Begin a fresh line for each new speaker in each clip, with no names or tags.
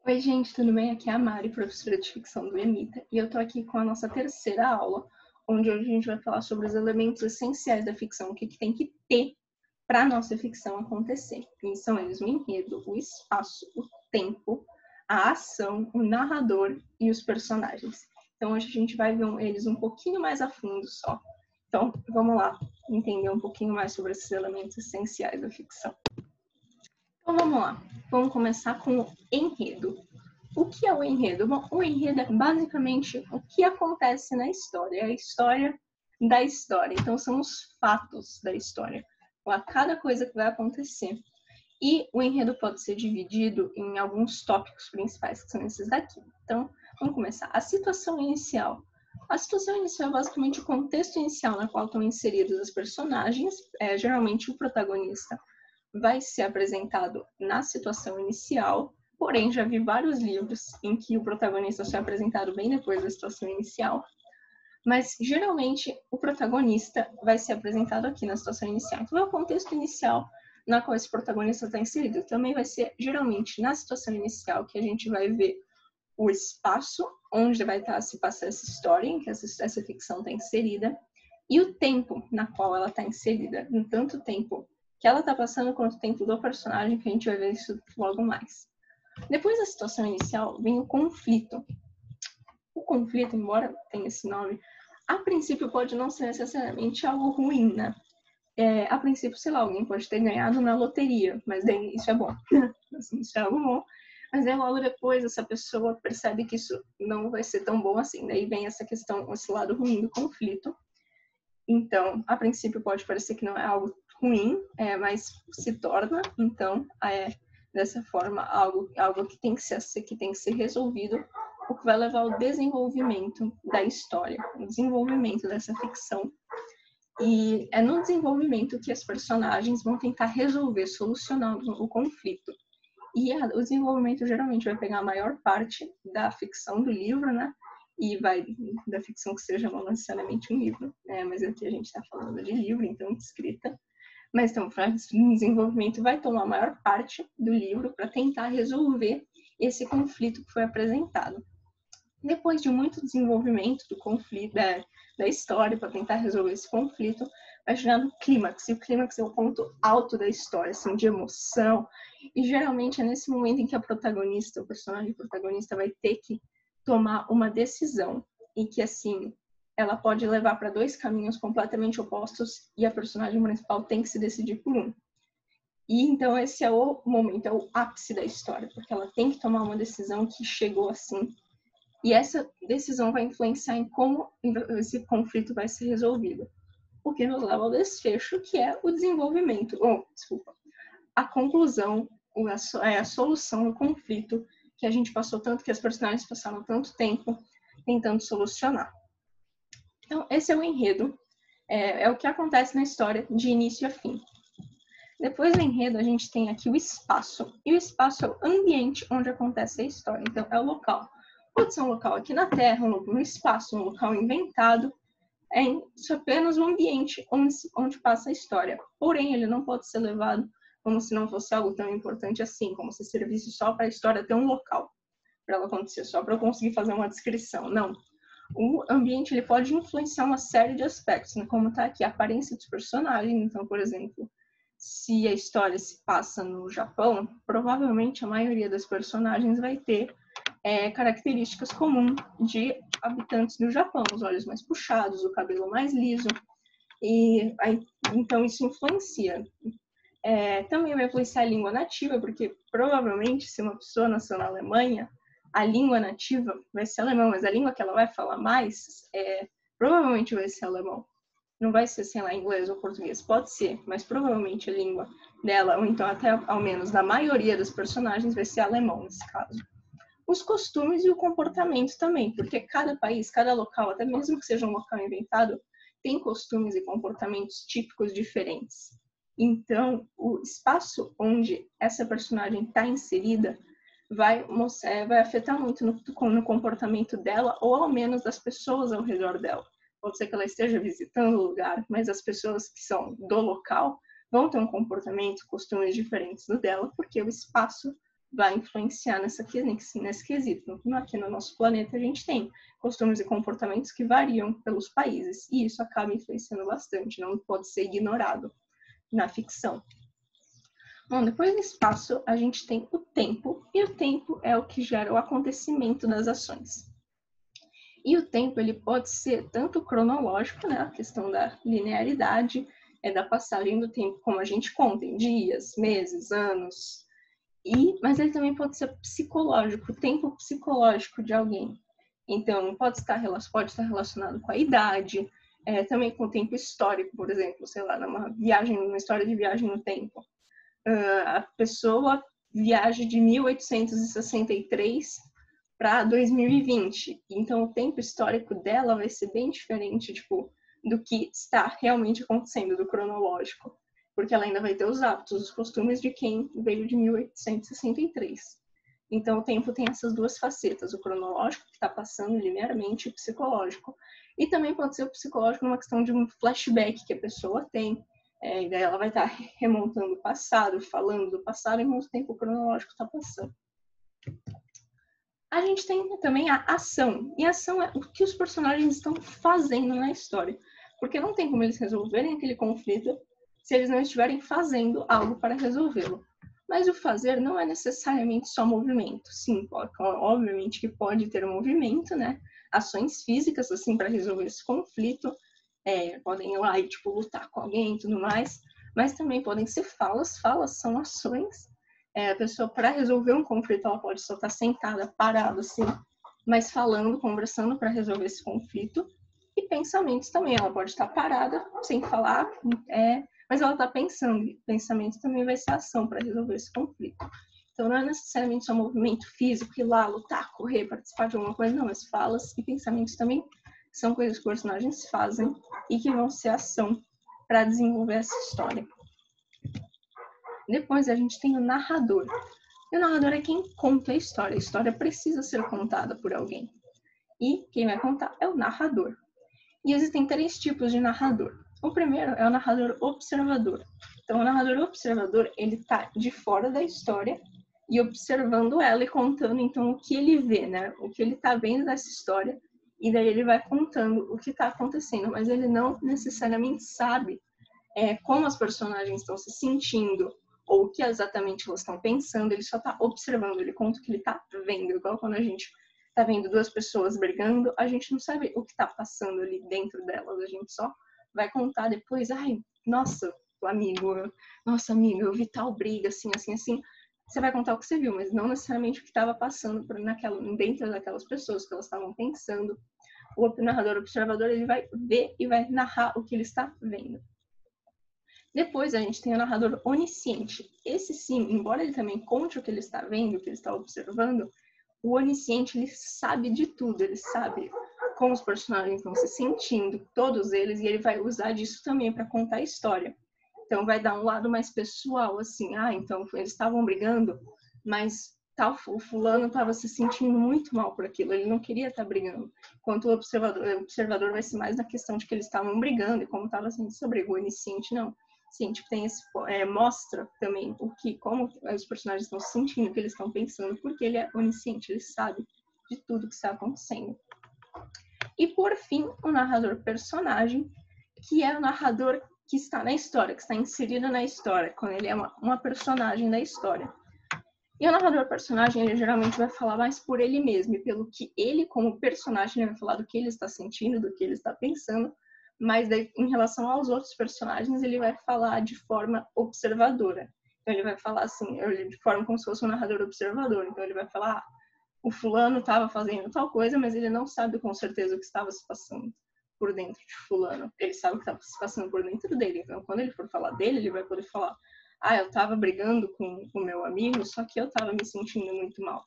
Oi, gente, tudo bem? Aqui é a Mari, professora de ficção do EMITA, e eu tô aqui com a nossa terceira aula, onde hoje a gente vai falar sobre os elementos essenciais da ficção, o que tem que ter para a nossa ficção acontecer. E são eles o enredo, o espaço, o tempo, a ação, o narrador e os personagens. Então hoje a gente vai ver eles um pouquinho mais a fundo só. Então vamos lá entender um pouquinho mais sobre esses elementos essenciais da ficção. Então vamos lá, vamos começar com o enredo. O que é o enredo? Bom, o enredo é basicamente o que acontece na história, é a história da história. Então são os fatos da história, a cada coisa que vai acontecer. E o enredo pode ser dividido em alguns tópicos principais, que são esses daqui. Então, vamos começar. A situação inicial. A situação inicial é basicamente o contexto inicial na qual estão inseridos os personagens. Geralmente o protagonista vai ser apresentado na situação inicial, porém já vi vários livros em que o protagonista foi apresentado bem depois da situação inicial, mas geralmente o protagonista vai ser apresentado aqui na situação inicial. Então é o contexto inicial na qual esse protagonista está inserido. Também vai ser geralmente na situação inicial que a gente vai ver o espaço onde vai estar se passar essa história, em que essa ficção está inserida, e o tempo na qual ela está inserida, em tanto tempo que ela está passando quanto o tempo do personagem, que a gente vai ver isso logo mais. Depois da situação inicial, vem o conflito. O conflito, embora tenha esse nome, a princípio pode não ser necessariamente algo ruim, né? A princípio, sei lá, alguém pode ter ganhado na loteria, mas daí isso é bom. Assim, isso é algo bom. Mas aí logo depois essa pessoa percebe que isso não vai ser tão bom assim. Daí vem essa questão, esse lado ruim do conflito. Então, a princípio pode parecer que não é algo ruim, mas se torna, então, dessa forma, algo que tem que ser resolvido, o que vai levar ao desenvolvimento da história, o desenvolvimento dessa ficção. E é no desenvolvimento que as personagens vão tentar resolver, solucionar o conflito. E o desenvolvimento geralmente vai pegar a maior parte da ficção do livro, né? E vai da ficção que seja não necessariamente um livro, mas aqui a gente está falando de livro, então de escrita. Mas então, o desenvolvimento vai tomar a maior parte do livro para tentar resolver esse conflito que foi apresentado. Depois de muito desenvolvimento do conflito, da história, para tentar resolver esse conflito, vai chegar no clímax. E o clímax é o ponto alto da história, assim, de emoção. E geralmente é nesse momento em que o personagem protagonista, vai ter que tomar uma decisão. E que, assim, ela pode levar para dois caminhos completamente opostos e a personagem principal tem que se decidir por um. E então esse é o momento, é o ápice da história, porque ela tem que tomar uma decisão que chegou assim. E essa decisão vai influenciar em como esse conflito vai ser resolvido. O que nos leva ao desfecho, que é o desenvolvimento, a conclusão, a solução do conflito que a gente passou tanto, que as personagens passaram tanto tempo tentando solucionar. Então, esse é o enredo, é o que acontece na história de início a fim. Depois do enredo, a gente tem aqui o espaço. E o espaço é o ambiente onde acontece a história. Então, é o local. Pode ser um local aqui na Terra, um espaço, um local inventado. Isso é apenas um ambiente onde passa a história. Porém, ele não pode ser levado como se não fosse algo tão importante assim, como se servisse só para a história ter um local, para ela acontecer, só para eu conseguir fazer uma descrição. Não. O ambiente ele pode influenciar uma série de aspectos, né? Como está aqui a aparência dos personagens. Então, por exemplo, se a história se passa no Japão, provavelmente a maioria das personagens vai ter características comuns de habitantes do Japão, os olhos mais puxados, o cabelo mais liso, e então isso influencia. Também vai influenciar a língua nativa, porque provavelmente se uma pessoa nasceu na Alemanha, a língua nativa vai ser alemão, mas a língua que ela vai falar mais provavelmente vai ser alemão. Não vai ser, sei lá, inglês ou português. Pode ser, mas provavelmente a língua dela, ou então até ao menos da maioria dos personagens, vai ser alemão nesse caso. Os costumes e o comportamento também, porque cada país, cada local, até mesmo que seja um local inventado, tem costumes e comportamentos típicos diferentes. Então, o espaço onde essa personagem está inserida vai afetar muito no comportamento dela, ou ao menos das pessoas ao redor dela. Pode ser que ela esteja visitando o lugar, mas as pessoas que são do local vão ter um comportamento, costumes diferentes do dela, porque o espaço vai influenciar nesse quesito. Aqui no nosso planeta a gente tem costumes e comportamentos que variam pelos países, e isso acaba influenciando bastante, não pode ser ignorado na ficção. Bom, depois do espaço, a gente tem o tempo, e o tempo é o que gera o acontecimento das ações. E o tempo, ele pode ser tanto cronológico, né, a questão da linearidade, da passagem do tempo, como a gente conta, em dias, meses, anos, mas ele também pode ser psicológico, o tempo psicológico de alguém. Então, pode estar relacionado com a idade, também com o tempo histórico, por exemplo, sei lá, numa história de viagem no tempo. A pessoa viaja de 1863 para 2020. Então, o tempo histórico dela vai ser bem diferente, tipo, do que está realmente acontecendo, do cronológico. Porque ela ainda vai ter os hábitos, os costumes de quem veio de 1863. Então, o tempo tem essas duas facetas, o cronológico, que está passando linearmente, e o psicológico. E também pode ser o psicológico numa questão de um flashback que a pessoa tem, e daí ela vai estar remontando o passado, falando do passado, enquanto o tempo cronológico está passando. A gente tem também a ação. E a ação é o que os personagens estão fazendo na história. Porque não tem como eles resolverem aquele conflito se eles não estiverem fazendo algo para resolvê-lo. Mas o fazer não é necessariamente só movimento. Sim, obviamente que pode ter movimento, né? Ações físicas, assim, para resolver esse conflito. Podem ir lá e, tipo, lutar com alguém e tudo mais. Mas também podem ser falas. Falas são ações. A pessoa, para resolver um conflito, ela pode só estar sentada, parada, assim, mas falando, conversando para resolver esse conflito. E pensamentos também, ela pode estar parada, sem falar, mas ela está pensando. E pensamento também vai ser ação para resolver esse conflito. Então, não é necessariamente só movimento físico, ir lá, lutar, correr, participar de alguma coisa, não. Mas falas e pensamentos também são coisas que os personagens fazem e que vão ser ação para desenvolver essa história. Depois a gente tem o narrador. E o narrador é quem conta a história. A história precisa ser contada por alguém. E quem vai contar é o narrador. E existem 3 tipos de narrador. O primeiro é o narrador observador. Então, o narrador observador, ele está de fora da história e observando ela e contando, então, o que ele vê, né? O que ele está vendo dessa história. E daí ele vai contando o que está acontecendo. Mas ele não necessariamente sabe como as personagens estão se sentindo ou o que exatamente elas estão pensando. Ele só está observando, ele conta o que ele está vendo. Igual quando a gente está vendo 2 pessoas brigando, a gente não sabe o que está passando ali dentro delas, a gente só vai contar depois, nossa, amigo, eu vi tal briga, assim, assim, assim. Você vai contar o que você viu, mas não necessariamente o que estava passando dentro daquelas pessoas, que elas estavam pensando. O narrador observador, ele vai ver e vai narrar o que ele está vendo. Depois a gente tem o narrador onisciente. Esse sim, embora ele também conte o que ele está vendo, o que ele está observando, o onisciente, ele sabe de tudo, ele sabe como os personagens estão se sentindo, todos eles, e ele vai usar disso também para contar a história. Então vai dar um lado mais pessoal, assim, então eles estavam brigando, mas o fulano estava se sentindo muito mal por aquilo, ele não queria estar brigando. Enquanto o observador vai ser mais na questão de que eles estavam brigando e como estava sendo sobre o onisciente, não. Científico tem mostra também como os personagens estão se sentindo, o que eles estão pensando, porque ele é onisciente, ele sabe de tudo que está acontecendo. E por fim, o narrador personagem, que é o narrador que está na história, que está inserido na história, quando ele é uma personagem da história. E o narrador personagem, ele geralmente vai falar mais por ele mesmo, e pelo que ele, como personagem, ele vai falar do que ele está sentindo, do que ele está pensando, mas daí, em relação aos outros personagens, ele vai falar de forma observadora. Então ele vai falar assim, de forma como se fosse um narrador observador. Então ele vai falar, o fulano estava fazendo tal coisa, mas ele não sabe com certeza o que estava se passando por dentro de fulano. Ele sabe o que estava se passando por dentro dele. Então quando ele for falar dele, ele vai poder falar, eu estava brigando com o meu amigo, só que eu estava me sentindo muito mal.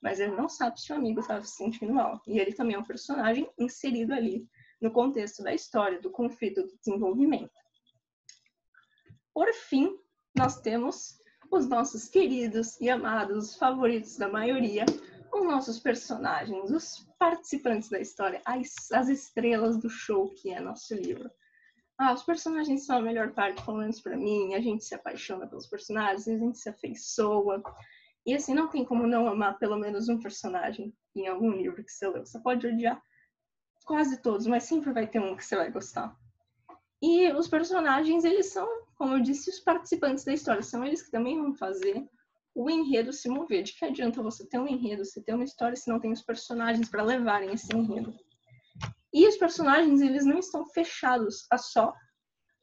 Mas ele não sabe se o amigo estava se sentindo mal. E ele também é um personagem inserido ali no contexto da história, do conflito, do desenvolvimento. Por fim, nós temos os nossos queridos e amados, os favoritos da maioria, os nossos personagens, os participantes da história, as estrelas do show que é nosso livro. Os personagens são a melhor parte, pelo menos para mim. A gente se apaixona pelos personagens, a gente se afeiçoa. E assim, não tem como não amar pelo menos um personagem em algum livro que você leu. Você pode odiar quase todos, mas sempre vai ter um que você vai gostar. E os personagens, eles são, como eu disse, os participantes da história. São eles que também vão fazer o enredo se mover. De que adianta você ter um enredo, você ter uma história, se não tem os personagens para levarem esse enredo? E os personagens, eles não estão fechados a só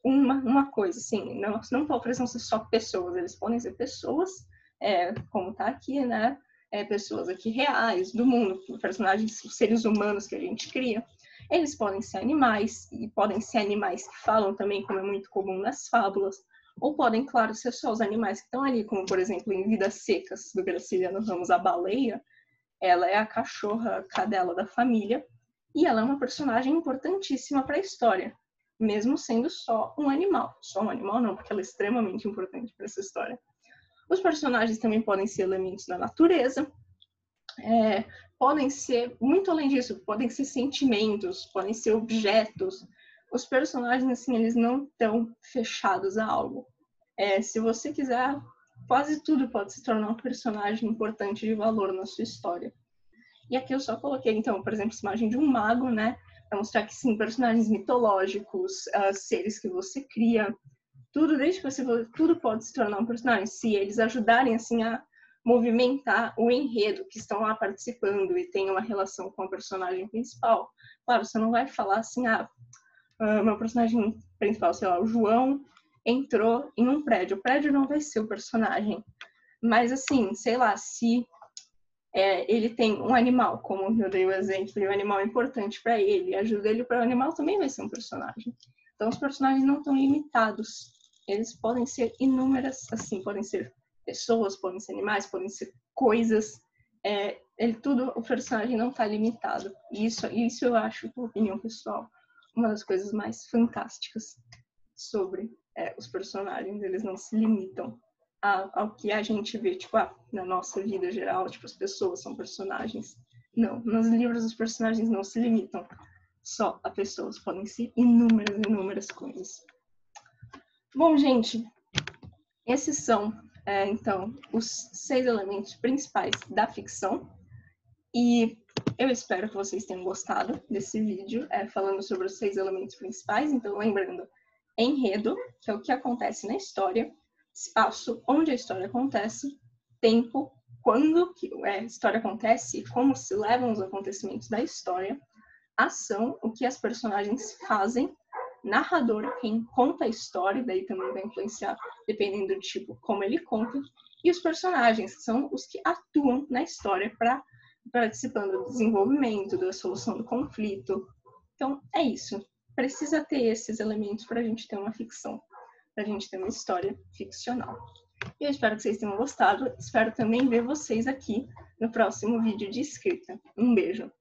uma coisa, assim. Não precisam ser só pessoas. Eles podem ser pessoas, como tá aqui, né? Pessoas aqui reais, do mundo, personagens, seres humanos que a gente cria. Eles podem ser animais, e podem ser animais que falam também, como é muito comum nas fábulas, ou podem, claro, ser só os animais que estão ali, como, por exemplo, em Vidas Secas, do Graciliano Ramos, a baleia. Ela é a cachorra cadela da família, e ela é uma personagem importantíssima para a história, mesmo sendo só um animal. Só um animal não, porque ela é extremamente importante para essa história. Os personagens também podem ser elementos da natureza, podem ser, muito além disso, podem ser sentimentos, podem ser objetos. Os personagens, assim, eles não estão fechados a algo. Se você quiser, quase tudo pode se tornar um personagem importante de valor na sua história. E aqui eu só coloquei, então, por exemplo, essa imagem de um mago, né? Para mostrar que, sim, personagens mitológicos, seres que você cria, tudo, desde que você tudo pode se tornar um personagem, se eles ajudarem, assim, a movimentar o enredo, que estão lá participando e tem uma relação com a personagem principal. Claro, você não vai falar assim, meu personagem principal, sei lá, o João entrou em um prédio. O prédio não vai ser o personagem. Mas, assim, sei lá, se ele tem um animal, como eu dei o exemplo, e o animal é importante para ele, ajuda ele para o animal também vai ser um personagem. Então, os personagens não estão limitados. Eles podem ser inúmeras, assim, podem ser pessoas, podem ser animais, podem ser coisas. O personagem não está limitado. Isso eu acho, por opinião pessoal, uma das coisas mais fantásticas sobre os personagens. Eles não se limitam ao que a gente vê, tipo, na nossa vida geral, tipo, as pessoas são personagens. Não, nos livros os personagens não se limitam só a pessoas, podem ser inúmeras coisas. Bom, gente, esses são, então, os 6 elementos principais da ficção. E eu espero que vocês tenham gostado desse vídeo, falando sobre os 6 elementos principais. Então, lembrando, enredo, que é o que acontece na história, espaço, onde a história acontece, tempo, quando a história acontece e como se levam os acontecimentos da história, ação, o que as personagens fazem, narrador, quem conta a história, daí também vai influenciar, dependendo do tipo, como ele conta, e os personagens, que são os que atuam na história participando do desenvolvimento, da solução do conflito. Então, é isso. Precisa ter esses elementos para a gente ter uma ficção, para a gente ter uma história ficcional. E eu espero que vocês tenham gostado. Espero também ver vocês aqui no próximo vídeo de escrita. Um beijo!